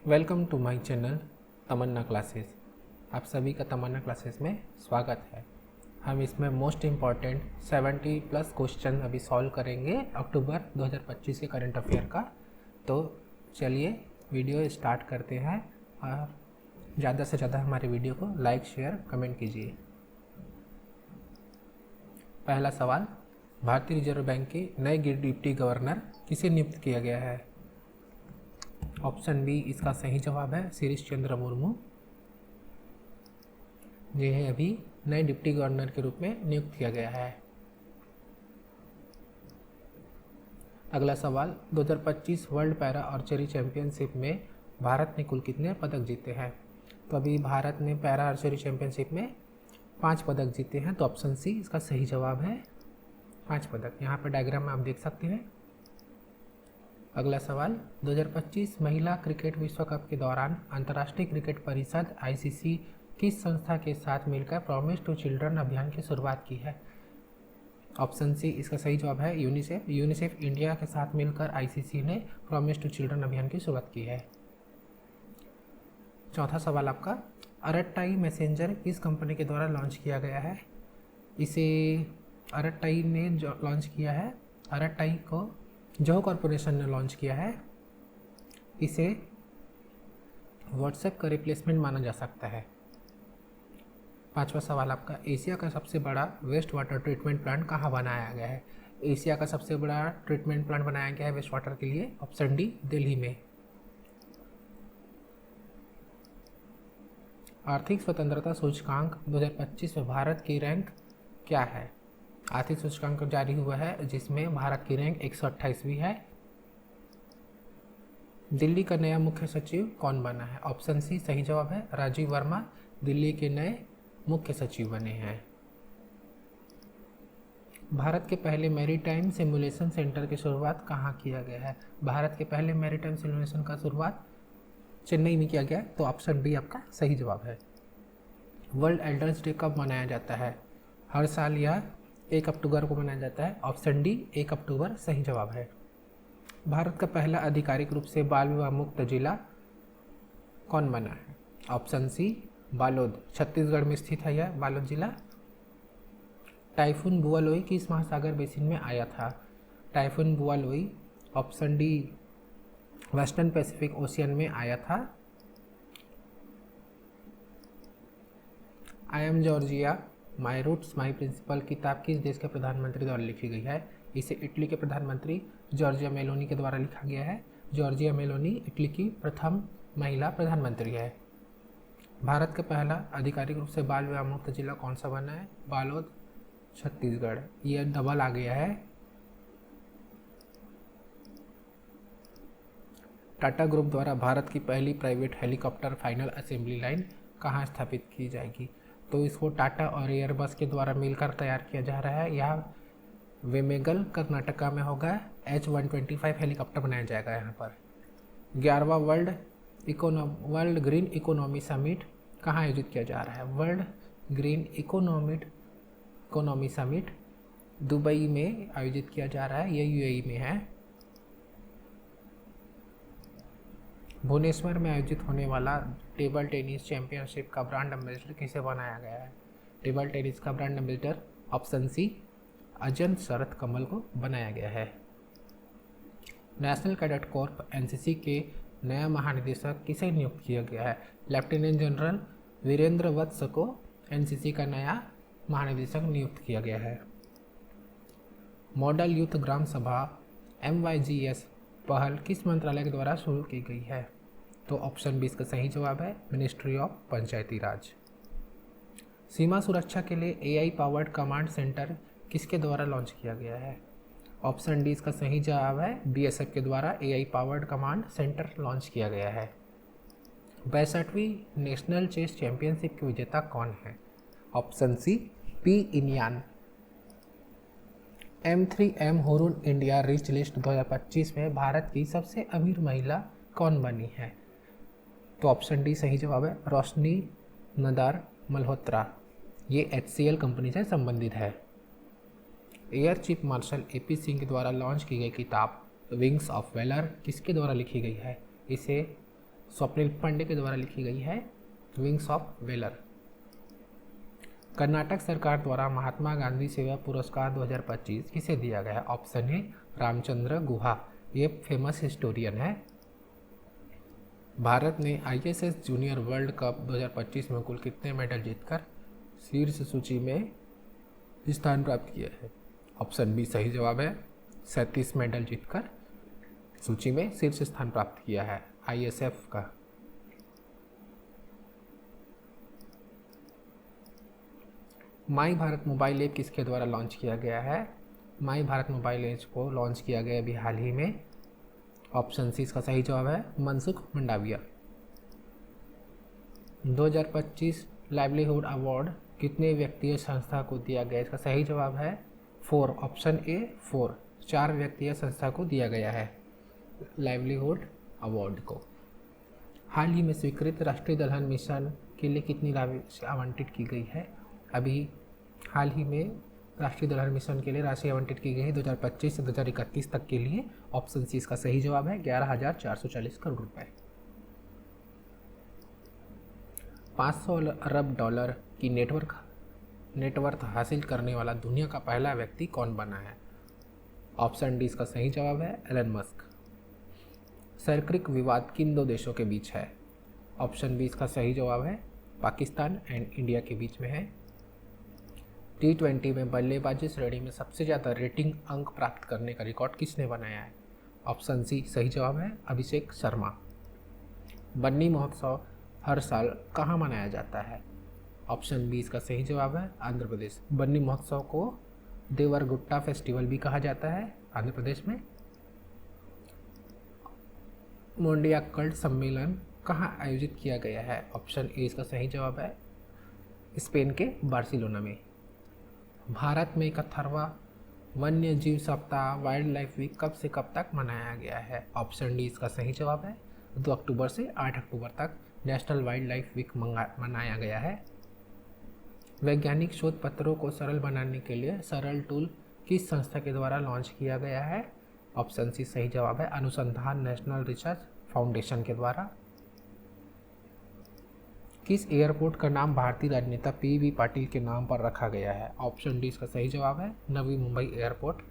Welcome to my channel Tamanna classes. आप सभी का तमन्ना क्लासेस में स्वागत है। हम इसमें मोस्ट इम्पॉर्टेंट 70+ क्वेश्चन अभी सॉल्व करेंगे अक्टूबर 2025 के करंट अफेयर का। तो चलिए वीडियो स्टार्ट करते हैं और ज़्यादा से ज़्यादा हमारे वीडियो को लाइक शेयर कमेंट कीजिए। पहला सवाल, भारतीय रिजर्व बैंक के नए डिप्टी गवर्नर किसे नियुक्त किया गया है? ऑप्शन बी इसका सही जवाब है शिरीष चंद्र मुर्मू। जिन्हें अभी नए डिप्टी गवर्नर के रूप में नियुक्त किया गया है। अगला सवाल, 2025 वर्ल्ड पैरा आर्चरी चैंपियनशिप में भारत ने कुल कितने पदक जीते हैं? तो अभी भारत ने पैरा आर्चरी चैंपियनशिप में 5 पदक जीते हैं। तो ऑप्शन सी इसका सही जवाब है 5 पदक। यहाँ पर डायग्राम में आप देख सकते हैं। अगला सवाल, 2025 महिला क्रिकेट विश्व कप के दौरान अंतर्राष्ट्रीय क्रिकेट परिषद आईसीसी किस संस्था के साथ मिलकर प्रॉमिस टू चिल्ड्रन अभियान की शुरुआत की है? ऑप्शन सी इसका सही जवाब है यूनिसेफ। यूनिसेफ इंडिया के साथ मिलकर आईसीसी ने प्रॉमिस टू चिल्ड्रन अभियान की शुरुआत की है। चौथा सवाल आपका, अरट्टाई मैसेंजर किस कंपनी के द्वारा लॉन्च किया गया है? इसे अरट्टाई ने लॉन्च किया है। अरट्टाई को जो कॉरपोरेशन ने लॉन्च किया है। इसे व्हाट्सएप का रिप्लेसमेंट माना जा सकता है। पांचवा सवाल आपका, एशिया का सबसे बड़ा वेस्ट वाटर ट्रीटमेंट प्लांट कहाँ बनाया गया है? एशिया का सबसे बड़ा ट्रीटमेंट प्लांट बनाया गया है वेस्ट वाटर के लिए। ऑप्शन डी दिल्ली में। आर्थिक स्वतंत्रता सूचकांक 2025 में भारत की रैंक क्या है? आर्थिक सूचकांक जारी हुआ है जिसमें भारत की रैंक 128वीं है। दिल्ली का नया मुख्य सचिव कौन बना है? ऑप्शन सी सही जवाब है राजीव वर्मा दिल्ली के नए मुख्य सचिव बने हैं। भारत के पहले मैरीटाइम सिमुलेशन सेंटर की शुरुआत कहाँ किया गया है? भारत के पहले मैरीटाइम सिमुलेशन का शुरुआत चेन्नई में किया गया। तो ऑप्शन बी आपका सही जवाब है। वर्ल्ड एल्डर्स डे कब मनाया जाता है? हर साल यह 1 अक्टूबर को मनाया जाता है। ऑप्शन डी 1 अक्टूबर सही जवाब है। भारत का पहला आधिकारिक रूप से बाल विवाह मुक्त जिला कौन बना है? ऑप्शन सी बालोद। छत्तीसगढ़ में स्थित है यह बालोद जिला। टाइफून बुआलोई किस महासागर बेसिन में आया था? Typhoon Bualoi option D western Pacific ocean में आया था। I am Georgia my roots my principle किताब किस देश के प्रधानमंत्री द्वारा लिखी गई है? इसे इटली के प्रधानमंत्री जॉर्जिया मेलोनी के द्वारा लिखा गया है। जॉर्जिया मेलोनी इटली की प्रथम महिला प्रधानमंत्री है। भारत का पहला आधिकारिक रूप से बाल विवाह मुक्त जिला कौन सा बना है? बालोद छत्तीसगढ़। यह डबल आ गया है। टाटा ग्रुप द्वारा भारत की पहली private helicopter final assembly line कहाँ स्थापित की जाएगी? तो इसको टाटा और एयरबस के द्वारा मिलकर तैयार किया जा रहा है। यह वेमेगल कर्नाटका में होगा। H-125 हेलीकॉप्टर बनाया जाएगा यहाँ पर। 11वां वर्ल्ड ग्रीन इकोनॉमी समिट कहाँ आयोजित किया जा रहा है? World green economy summit Dubai में आयोजित किया जा रहा है। यह यूएई में है। भुवनेश्वर में आयोजित होने वाला टेबल टेनिस चैंपियनशिप का ब्रांड एम्बेसडर किसे बनाया गया है? टेबल टेनिस का ब्रांड एम्बेसडर ऑप्शन सी अजंत शरत कमल को बनाया गया है। नेशनल कैडेट कॉर्प एनसीसी के नया महानिदेशक किसे नियुक्त किया गया है? लेफ्टिनेंट जनरल वीरेंद्र वत्स को एनसीसी का नया महानिदेशक नियुक्त किया गया है। मॉडल यूथ ग्राम सभा MYGS पहल किस मंत्रालय के द्वारा शुरू की गई है? तो ऑप्शन बी इसका सही जवाब है मिनिस्ट्री ऑफ पंचायती राज। सीमा सुरक्षा के लिए AI पावर्ड कमांड सेंटर किसके द्वारा लॉन्च किया गया है? ऑप्शन डी इसका सही जवाब है BSF के द्वारा AI powered command centre launch किया गया है। 62वीं नेशनल चेस चैंपियनशिप के विजेता कौन है? Option C P Iniyan. M3M Hurun India rich list 2025 में भारत की सबसे अमीर महिला कौन बनी है? तो ऑप्शन डी सही जवाब है रोशनी नदार मल्होत्रा। ये HCL कंपनी से संबंधित है। Air chief marshal AP Singh के द्वारा लॉन्च की गई किताब विंग्स ऑफ वैलर किसके द्वारा लिखी गई है? इसे स्वप्निल पांडे के द्वारा लिखी गई है विंग्स ऑफ वेलर। कर्नाटक सरकार द्वारा महात्मा गांधी सेवा पुरस्कार 2025 किसे दिया गया है? ऑप्शन ए रामचंद्र गुहा, ये फेमस हिस्टोरियन है। भारत ने ISS जूनियर वर्ल्ड कप 2025 में कुल कितने मेडल जीतकर शीर्ष सूची में स्थान प्राप्त किया है? ऑप्शन बी सही जवाब है, 37 मेडल जीतकर सूची में शीर्ष स्थान प्राप्त किया है ISF का। माई भारत मोबाइल ऐप किसके द्वारा लॉन्च किया गया है? माई भारत मोबाइल ऐप को लॉन्च किया गया अभी हाल ही में। ऑप्शन सी इसका सही जवाब है, मनसुख मंडाविया। 2025 लाइवलीहुड अवार्ड कितने व्यक्तिगत संस्था को दिया गया? इसका सही जवाब है 4, ऑप्शन ए 4, 4 व्यक्तिगत संस्था को दिया गया है लाइवलीहुड अवार्ड को। हाल ही में स्वीकृत राष्ट्रीय दलहन मिशन के लिए कितनी राशि आवंटित की गई है? अभी हाल ही में राष्ट्रीय दलहन मिशन के लिए राशि आवंटित की गई है 2025 से 2031 तक के लिए। ऑप्शन सी इसका सही जवाब है 11,440 करोड़ रुपए। 500 अरब डॉलर की नेटवर्थ हासिल करने वाला दुनिया का पहला व्यक्ति कौन बना है? ऑप्शन डी इसका सही जवाब है, एलन मस्क। सर्क्रिक विवाद किन दो देशों के बीच है? ऑप्शन बी इसका सही जवाब है, पाकिस्तान एंड इंडिया के बीच में है। T20 में बल्लेबाजी श्रेणी में सबसे ज़्यादा रेटिंग अंक प्राप्त करने का रिकॉर्ड किसने बनाया है? ऑप्शन सी सही जवाब है, अभिषेक शर्मा। बन्नी महोत्सव हर साल कहाँ मनाया जाता है? ऑप्शन बी इसका सही जवाब है, आंध्र प्रदेश। बन्नी महोत्सव को देवरगुट्टा फेस्टिवल भी कहा जाता है आंध्र प्रदेश में। मोंडियाकल्ट सम्मेलन कहाँ आयोजित किया गया है? ऑप्शन ए इसका सही जवाब है, स्पेन के बार्सिलोना में। भारत में 71वां वन्य जीव सप्ताह वाइल्ड लाइफ वीक कब से कब तक मनाया गया है? ऑप्शन डी इसका सही जवाब है, 2 अक्टूबर से 8 अक्टूबर तक नेशनल वाइल्ड लाइफ वीक मनाया गया है। वैज्ञानिक शोध पत्रों को सरल बनाने के लिए सरल टूल किस संस्था के द्वारा लॉन्च किया गया है? ऑप्शन सी सही जवाब है, अनुसंधान नेशनल रिसर्च फाउंडेशन के द्वारा। किस एयरपोर्ट का नाम भारतीय राजनेता PB पाटिल के नाम पर रखा गया है? ऑप्शन डी इसका सही जवाब है, नवी मुंबई एयरपोर्ट।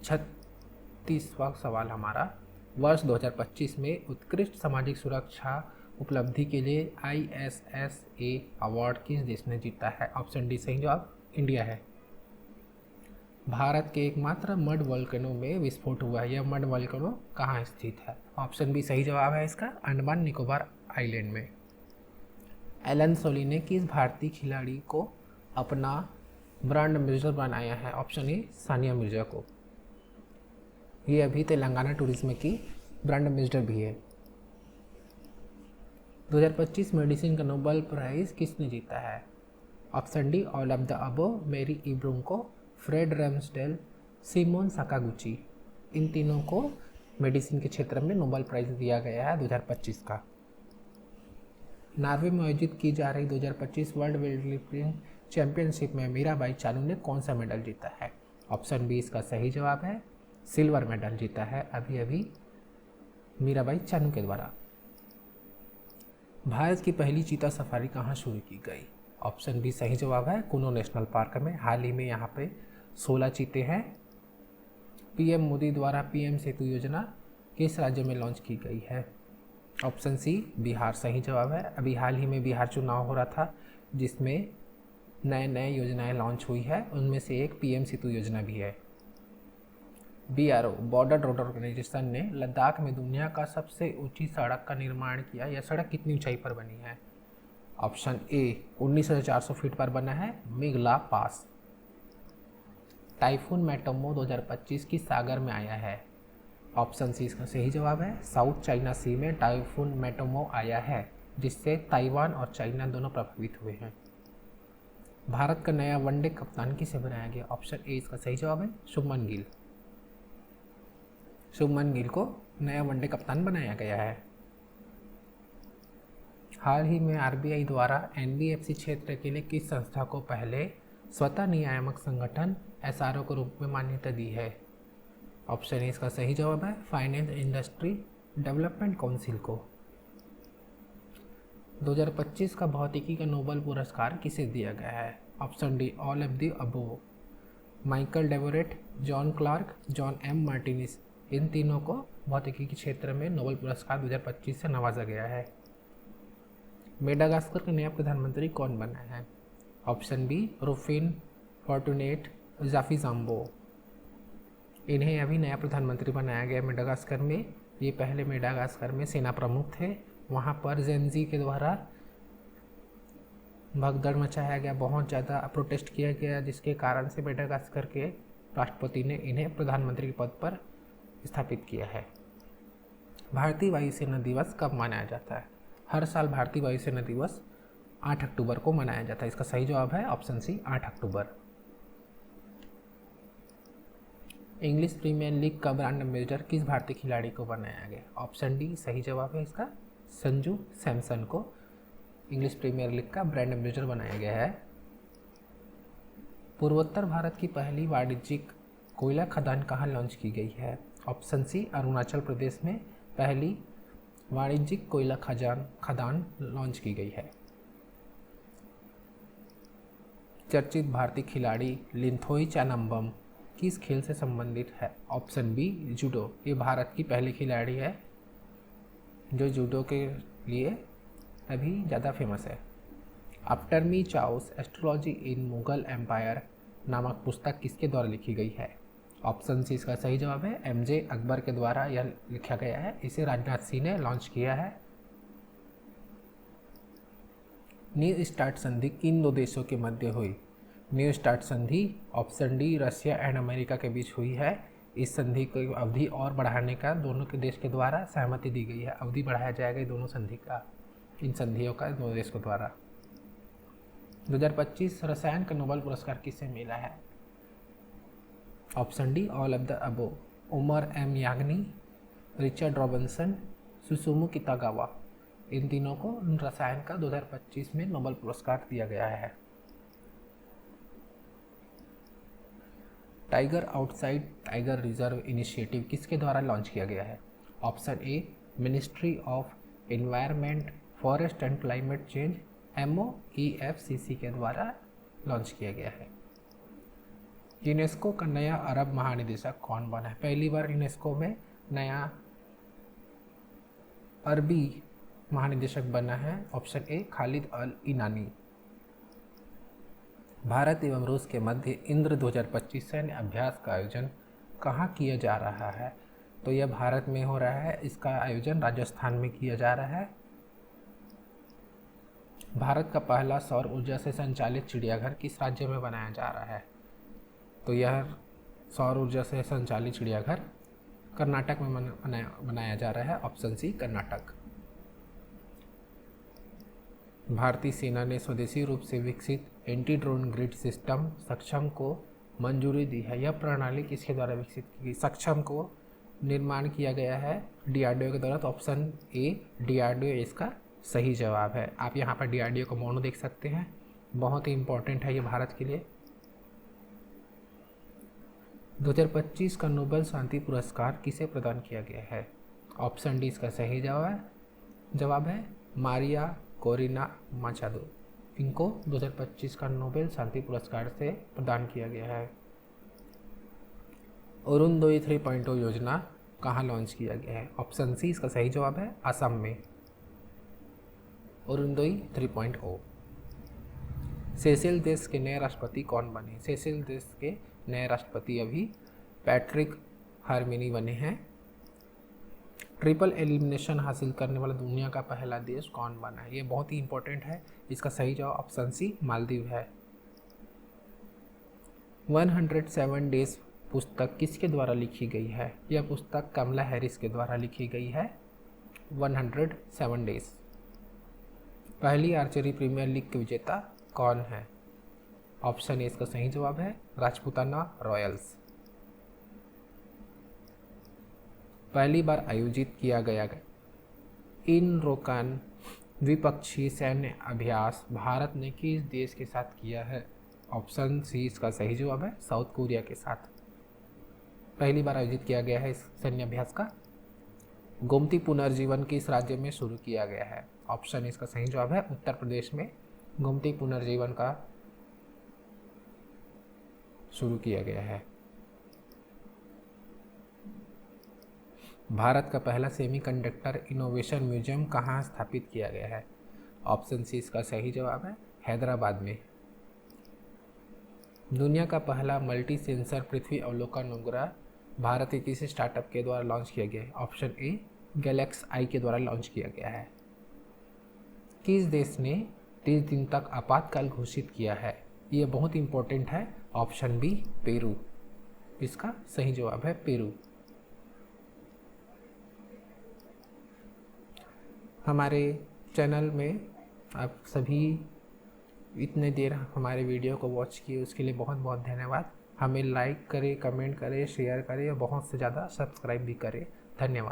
36वां सवाल हमारा, वर्ष 2025 में उत्कृष्ट सामाजिक सुरक्षा उपलब्धि के लिए ISSA अवार्ड किस देश ने जीता है? ऑप्शन डी सही जवाब, इंडिया है। भारत के एकमात्र मड वोल्केनो में विस्फोट हुआ है, यह मड वोल्केनो कहाँ स्थित है? ऑप्शन बी सही जवाब है इसका, अंडमान निकोबार आइलैंड में। एलन सोली ने किस भारतीय खिलाड़ी को अपना ब्रांड एम्बेसडर बनाया है? ऑप्शन ए सानिया मिर्जा को। ये अभी तेलंगाना टूरिज्म की ब्रांड एम्बेसडर भी है। 2025 मेडिसिन का नोबेल प्राइज किसने जीता है? Option D all of the above, मेरी इब्रुंको, फ्रेड रैम्सडेल, सिमोन साकागुची। इन तीनों को मेडिसिन के क्षेत्र में नोबेल प्राइज दिया गया है 2025 का। नॉर्वे में आयोजित की जा रही 2025 वर्ल्ड वेटलिफ्टिंग चैंपियनशिप में मीराबाई चानू ने कौन सा मेडल जीता है? ऑप्शन बी इसका सही जवाब है, सिल्वर मेडल जीता है अभी अभी मीराबाई चानू के द्वारा। भारत की पहली चीता सफारी कहाँ शुरू की गई? ऑप्शन बी सही जवाब है, कुनो नेशनल पार्क में। हाल ही में यहाँ पे 16 चीते हैं। PM मोदी द्वारा PM सेतु योजना किस राज्य में लॉन्च की गई है? ऑप्शन सी बिहार सही जवाब है। अभी हाल ही में बिहार चुनाव हो रहा था जिसमें नए योजनाएं लॉन्च हुई है, उनमें से एक PM सेतु योजना भी है। BRO बॉर्डर रोड ऑर्गेनाइजेशन ने लद्दाख में दुनिया का सबसे ऊंची सड़क का निर्माण किया। यह सड़क कितनी ऊंचाई पर बनी है? ऑप्शन ए 19,400 फीट पर बना है, मेघला पास। टाइफून मैटोमो 2025 किस सागर में आया है? ऑप्शन सी इसका सही जवाब है, साउथ चाइना सी में टाइफून मैटोमो आया है, जिससे ताइवान और चाइना दोनों प्रभावित हुए हैं। भारत का नया वनडे कप्तान किसे बनाया गया? ऑप्शन ए इसका सही जवाब है, शुभमन गिल। शुभमन गिल को नया वनडे कप्तान बनाया गया है। हाल ही में RBI द्वारा NBFC क्षेत्र के लिए किस संस्था को पहले स्वतः नियामक संगठन SRO के रूप में मान्यता दी है? ऑप्शन ए इसका सही जवाब है, फाइनेंस इंडस्ट्री डेवलपमेंट काउंसिल को। 2025 का भौतिकी का नोबेल पुरस्कार किसे दिया गया है? Option D all of the above. Michael Devoret, John Clarke, John M Martinis, इन तीनों को भौतिकी के क्षेत्र में नोबेल पुरस्कार 2025 से नवाजा गया है। मेडागास्कर का नया प्रधानमंत्री कौन बना है? Option B Rufin Fortunat Zafisambo. इन्हें अभी नया प्रधानमंत्री बनाया गया मेडागास्कर में। ये पहले मेडागास्कर में सेना प्रमुख थे। वहाँ पर जेनजी के द्वारा भगदड़ मचाया गया, बहुत ज़्यादा प्रोटेस्ट किया गया, जिसके कारण से मेडागास्कर के राष्ट्रपति ने इन्हें प्रधानमंत्री के पद पर स्थापित किया है। भारतीय वायुसेना दिवस कब मनाया जाता है? हर साल भारतीय वायुसेना दिवस 8 अक्टूबर को मनाया जाता है। इसका सही जवाब है ऑप्शन सी 8 अक्टूबर। इंग्लिश प्रीमियर लीग का ब्रांड एम्बेसडर किस भारतीय खिलाड़ी को बनाया गया? ऑप्शन डी सही जवाब है इसका, संजू सैमसन को इंग्लिश प्रीमियर लीग का ब्रांड एम्बेसडर बनाया गया है। पूर्वोत्तर भारत की पहली वाणिज्यिक कोयला खदान कहाँ लॉन्च की गई है? ऑप्शन सी अरुणाचल प्रदेश में पहली वाणिज्यिक कोयला खदान लॉन्च की गई है। चर्चित भारतीय खिलाड़ी लिंथोई चानम्बम किस खेल से संबंधित है? Option B judo. ये भारत की पहली खिलाड़ी है जो जूडो के लिए अभी ज़्यादा फेमस है। आफ्टर मी चाउस एस्ट्रोलॉजी इन मुगल एम्पायर नामक पुस्तक किसके द्वारा लिखी गई है? ऑप्शन सी इसका सही जवाब है, एमजे अकबर के द्वारा यह लिखा गया है। इसे राजनाथ सिंह ने लॉन्च किया है। न्यू स्टार्ट संधि किन दो देशों के मध्य हुई? न्यू स्टार्ट संधि option D Russia and America के बीच हुई है। इस संधि की अवधि और बढ़ाने का दोनों के देश के द्वारा सहमति दी गई है। अवधि बढ़ाया जाएगा दोनों संधि का, इन संधियों का दोनों देश के द्वारा। 2025 रसायन का नोबेल पुरस्कार किसे मिला है? Option D all of the above. Omar M याग्नी, रिचर्ड रॉबिन्सन, सुसुमु कितागावा, इन तीनों को रसायन का 2025 में नोबेल पुरस्कार दिया गया है। Tiger outside tiger reserve initiative किसके द्वारा लॉन्च किया गया है? Option A ministry of environment, forest and climate change MOEFCC के द्वारा लॉन्च किया गया है। यूनेस्को का नया अरब महानिदेशक कौन बना है? पहली बार यूनेस्को में नया अरबी महानिदेशक बना है। ऑप्शन ए खालिद अल इनानी। भारत एवं रूस के मध्य इंद्र 2025 सैन्य अभ्यास का आयोजन कहाँ किया जा रहा है? तो यह भारत में हो रहा है। इसका आयोजन राजस्थान में किया जा रहा है। भारत का पहला सौर ऊर्जा से संचालित चिड़ियाघर किस राज्य में बनाया जा रहा है? तो यह सौर ऊर्जा से संचालित चिड़ियाघर कर्नाटक में बनाया जा रहा है। Option C Karnataka. भारतीय सेना ने स्वदेशी रूप से विकसित एंटी ड्रोन ग्रिड सिस्टम सक्षम को मंजूरी दी है। यह प्रणाली किसके द्वारा विकसित की गई? सक्षम को निर्माण किया गया है DRDO के द्वारा। तो ऑप्शन ए DRDO इसका सही जवाब है। आप यहाँ पर DRDO का मोनो देख सकते हैं, बहुत ही इम्पोर्टेंट है ये भारत के लिए। 2025 का नोबेल शांति पुरस्कार किसे प्रदान किया गया है? ऑप्शन डी इसका सही जवाब है मारिया कोरिना माचादो। इनको 2025 का नोबेल शांति पुरस्कार से प्रदान किया गया है। अरुणोदय 3.0 योजना कहाँ लॉन्च किया गया है? ऑप्शन सी इसका सही जवाब है असम में। अरुणोदय 3.0। सेशेल देश के नए राष्ट्रपति कौन बने? सेशेल देश के नए राष्ट्रपति अभी पैट्रिक हार्मिनी बने हैं। ट्रिपल एलिमिनेशन हासिल करने वाला दुनिया का पहला देश कौन बना है? ये बहुत ही इंपॉर्टेंट है। इसका सही जवाब ऑप्शन सी मालदीव है। 107 डेज पुस्तक किसके द्वारा लिखी गई है? यह पुस्तक कमला हैरिस के द्वारा लिखी गई है। 107 डेज। पहली आर्चरी प्रीमियर लीग के विजेता कौन है? ऑप्शन ए इसका सही जवाब है राजपूताना रॉयल्स। पहली बार आयोजित किया गया इन रोकन द्विपक्षीय सैन्य अभ्यास भारत ने किस देश के साथ किया है? ऑप्शन सी इसका सही जवाब है साउथ कोरिया के साथ। पहली बार आयोजित किया गया है इस सैन्य अभ्यास का गोमती पुनर्जीवन किस राज्य में शुरू किया गया है? ऑप्शन इसका सही जवाब है उत्तर प्रदेश में गोमती पुनर्जीवन का शुरू किया गया है। भारत का पहला सेमीकंडक्टर इनोवेशन म्यूजियम कहाँ स्थापित किया गया है? ऑप्शन सी इसका सही जवाब है हैदराबाद में। दुनिया का पहला मल्टी सेंसर पृथ्वी अवलोकन उपग्रह भारत के किस स्टार्टअप के द्वारा लॉन्च किया गया है? ऑप्शन ए गैलेक्स आई के द्वारा लॉन्च किया गया है। किस देश ने 30 दिन तक आपातकाल घोषित किया है? ये बहुत इंपॉर्टेंट है। ऑप्शन बी पेरू, इसका सही जवाब है पेरू। हमारे चैनल में आप सभी इतने देर हमारे वीडियो को वॉच किए उसके लिए बहुत बहुत धन्यवाद। हमें लाइक करें, कमेंट करें, शेयर करें और बहुत से ज़्यादा सब्सक्राइब भी करें। धन्यवाद।